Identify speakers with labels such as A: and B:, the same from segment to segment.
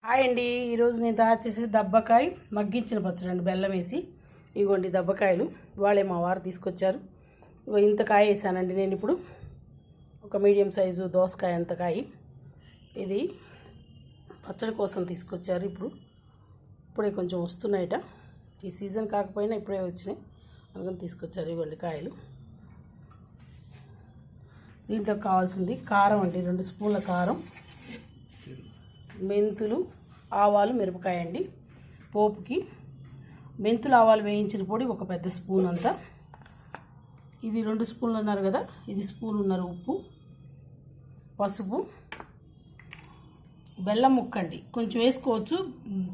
A: Hi అండి. ఈరోజు నేను తయారు చేసేది దబ్బకాయ మగ్గించిన పచ్చడి అండి, బెల్లం వేసి. ఇవ్వండి దబ్బకాయలు, వాళ్ళే మా వారు తీసుకొచ్చారు. ఇంత కాయ వేసానండి నేను. ఇప్పుడు ఒక మీడియం సైజు దోసకాయ అంత కాయ ఇది పచ్చడి కోసం తీసుకొచ్చారు. ఇప్పుడే కొంచెం వస్తున్నాయట, ఈ సీజన్ కాకపోయినా ఇప్పుడే వచ్చినాయి, అందుకని తీసుకొచ్చారు. ఇవ్వండి కాయలు. దీంట్లో కావాల్సింది కారం అండి, 2 స్పూన్ల కారం, మెంతులు, ఆవాలు, మిరపకాయ అండి. పోపుకి మెంతులు ఆవాలు వేయించిన పొడి ఒక పెద్ద స్పూన్ అంతా. ఇది 2 స్పూన్లు అన్నారు కదా, ఇది స్పూన్ ఉప్పు, పసుపు, బెల్లం ముక్కండి. కొంచెం వేసుకోవచ్చు,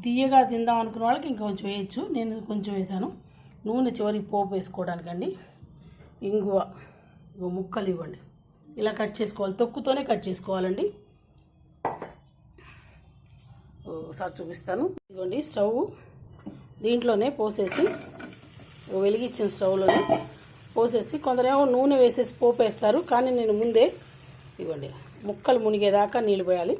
A: తీయగా తిందాం అనుకున్న వాళ్ళకి ఇంకా కొంచెం వేయచ్చు. నేను కొంచెం వేసాను. నూనె చివరికి పోపు వేసుకోవడానికండి. ఇంగువ ముక్కలు ఇవ్వండి, ఇలా కట్ చేసుకోవాలి, తొక్కుతోనే కట్ చేసుకోవాలండి. ఒకసారి చూపిస్తాను. ఇదిగోండి స్టవ్, దీంట్లోనే పోసేసి, వెలిగించిన స్టవ్లోనే పోసేసి, కొందరేమో నూనె వేసేసి పోపు వేస్తారు, కానీ నేను ముందే ఇవ్వండి ముక్కలు మునిగేదాకా నీళ్ళు పోయాలి.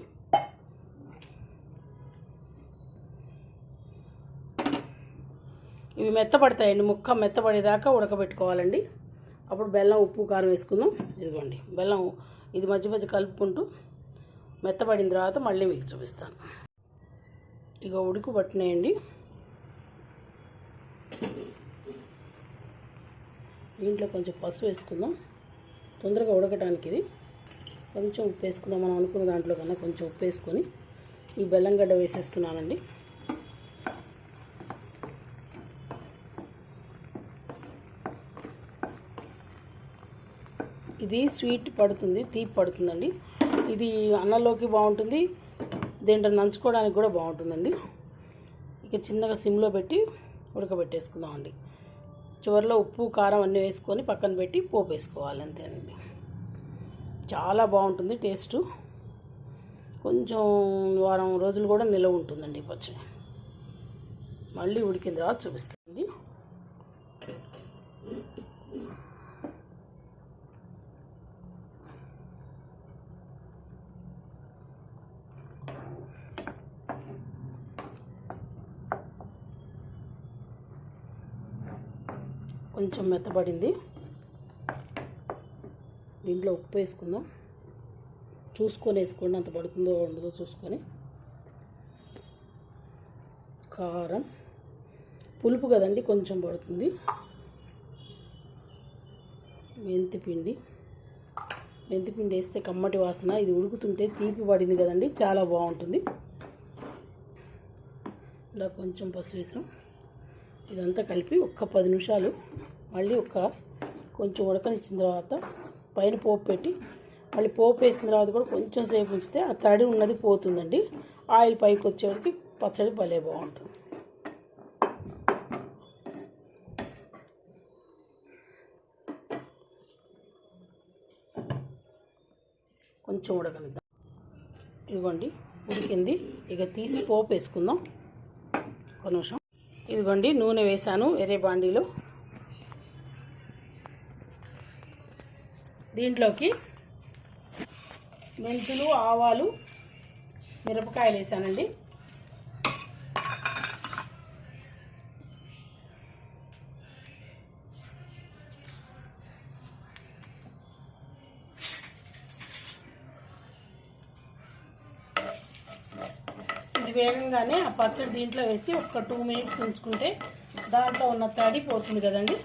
A: ఇవి మెత్తపడతాయండి, ముక్క మెత్తపడేదాకా ఉడకబెట్టుకోవాలండి. అప్పుడు బెల్లం, ఉప్పు, కారం వేసుకుందాం. ఇదిగోండి బెల్లం, ఇది మధ్య మధ్య కలుపుకుంటూ మెత్తపడిన తర్వాత మళ్ళీ మీకు చూపిస్తాను. ఇక ఉడుకు పట్టినాయండి. దీంట్లో కొంచెం పసుపు వేసుకుందాం, తొందరగా ఉడకటానికి. ఇది కొంచెం ఉప్పు వేసుకుందాం, మనం అనుకున్న దాంట్లో కన్నా కొంచెం ఉప్పు వేసుకొని ఈ బెల్లం గడ్డ వేసేస్తున్నానండి. ఇది స్వీట్ పడుతుంది, తీపి పడుతుందండి. ఇది అన్నంలోకి బాగుంటుంది, దీంట్లో నంచుకోవడానికి కూడా బాగుంటుందండి. ఇక చిన్నగా సిమ్లో పెట్టి ఉడకబెట్టేసుకుందామండి. చివరిలో ఉప్పు, కారం అన్నీ వేసుకొని పక్కన పెట్టి పోపు వేసుకోవాలి, అంతేనండి. చాలా బాగుంటుంది టేస్టు. కొంచెం వారం రోజులు కూడా నిలవ ఉంటుందండి పచ్చడి. మళ్ళీ ఉడికిన తర్వాత చూపిస్తానండి. కొంచెం మెత్తపడింది. దీంట్లో ఉప్పు వేసుకుందాం, చూసుకొని వేసుకోండి, అంత పడుతుందో ఉండదో చూసుకొని. కారం, పులుపు కదండి కొంచెం పడుతుంది. మెంతిపిండి వేస్తే కమ్మటి వాసన. ఇది ఉడుకుతుంటే తీపి పడింది కదండి, చాలా బాగుంటుంది. ఇలా కొంచెం పసుపు వేసాం. ఇదంతా కలిపి ఒక్క 10 నిమిషాలు మళ్ళీ కొంచెం ఉడకనిచ్చిన తర్వాత పైన పోపు పెట్టి, మళ్ళీ పోపు వేసిన తర్వాత కూడా కొంచెం సేపు ఉంచితే ఆ తడి ఉన్నది పోతుందండి. ఆయిల్ పైకి వచ్చేవాడికి పచ్చడి భలే బాగుంటుంది. కొంచెం ఉడకనిద్దాం. ఇదిగోండి ఉడికింది. ఇక తీసి పోపు వేసుకుందాం. ఒక నిమిషం. ఇదిగోండి నూనె వేసాను వేరే బాండీలో. దీంట్లోకి మెంతులు, ఆవాలు, మిరపకాయలు వేసానండి. ఇది వేగంగానే ఆ పచ్చడి దీంట్లో వేసి ఒక 2 మినిట్స్ ఉంచుకుంటే దాంట్లో ఉన్న తడి పోతుంది కదండి,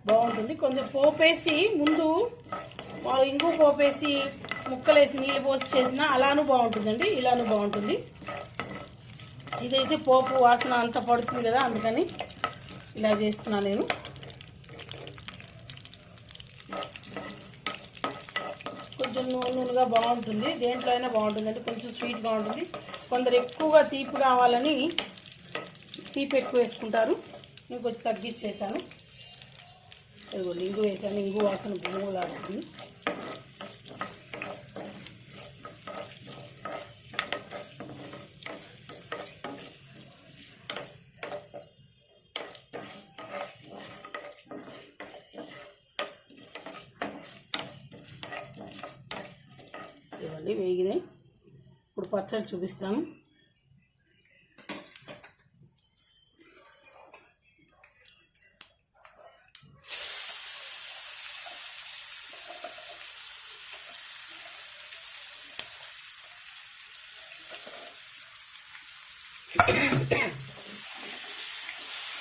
A: బాగుంటుంది. కొంచెం పోపేసి ముందు ఇంగు పోపేసి ముక్కలేసి నీళ్ళు పోసి చేసినా అలానూ బాగుంటుందండి, ఇలానూ బాగుంటుంది. ఇదైతే పోపు వాసన అంతా పడుతుంది కదా, అందుకని ఇలా చేస్తున్నాను నేను. కొంచెం నూనెగా బాగుంటుంది, దేంట్లో అయినా బాగుంటుందండి. కొంచెం స్వీట్గా ఉంటుంది. కొందరు ఎక్కువగా తీపి కావాలని తీపి ఎక్కువ వేసుకుంటారు, నేను కొంచెం తగ్గించేసాను. ఇదిగోండి ఇంగు వేసాను, ఇంగు వాసన భూములాడుతుంది. ఇవన్నీ వేగినాయి. ఇప్పుడు పచ్చడి చూపిస్తాను.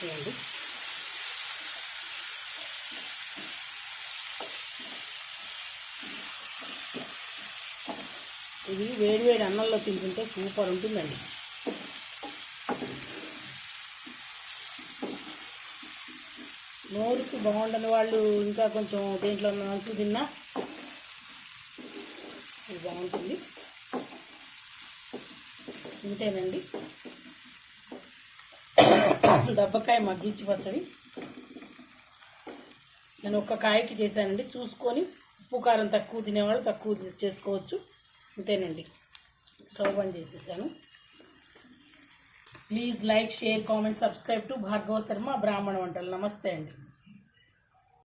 A: చూడండి. ఇది వేడివేడి అన్నంలో తింటుంటే సూపర్ ఉంటుందండి. నోరుకి బాగుండని వాళ్ళు ఇంకా కొంచెం దేంట్లో మంచిగా తిన్నా ఇది బాగుంటుంది. ఇంతేనండి, దబ్బకాయ మగ్గించి పచ్చడి నేను ఒక్క కాయకి చేశానండి. చూసుకొని ఉప్పు కారం తక్కువ తినేవాళ్ళు తక్కువ చేసుకోవచ్చు. అంతేనండి, స్టవ్ బంద్ చేసేసాను. Please like, share, comment, subscribe to Bhargava Sharma బ్రాహ్మణ వంటలు. నమస్తే అండి.